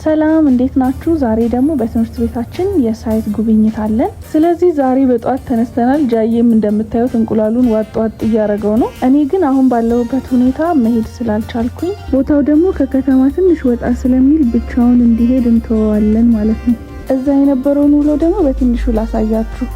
ሰላም እንዴት ናችሁ? ዛሬ ደግሞ በትምህርት ቤታችን የሳይት ጉብኝት አለን። ስለዚህ ዛሬ በጧት ተነስተናል። ጃዬም እንደምታዩት እንቁላሉን ዋጥ ዋጥ እያደረገው ነው። እኔ ግን አሁን ባለሁበት ሁኔታ መሄድ ስላልቻልኩኝ ቦታው ደግሞ ከከተማ ትንሽ ወጣ ስለሚል ብቻውን እንዲሄድ እንተዋለን ማለት ነው። እዛ የነበረውን ውሎ ደግሞ በትንሹ ላሳያችሁ።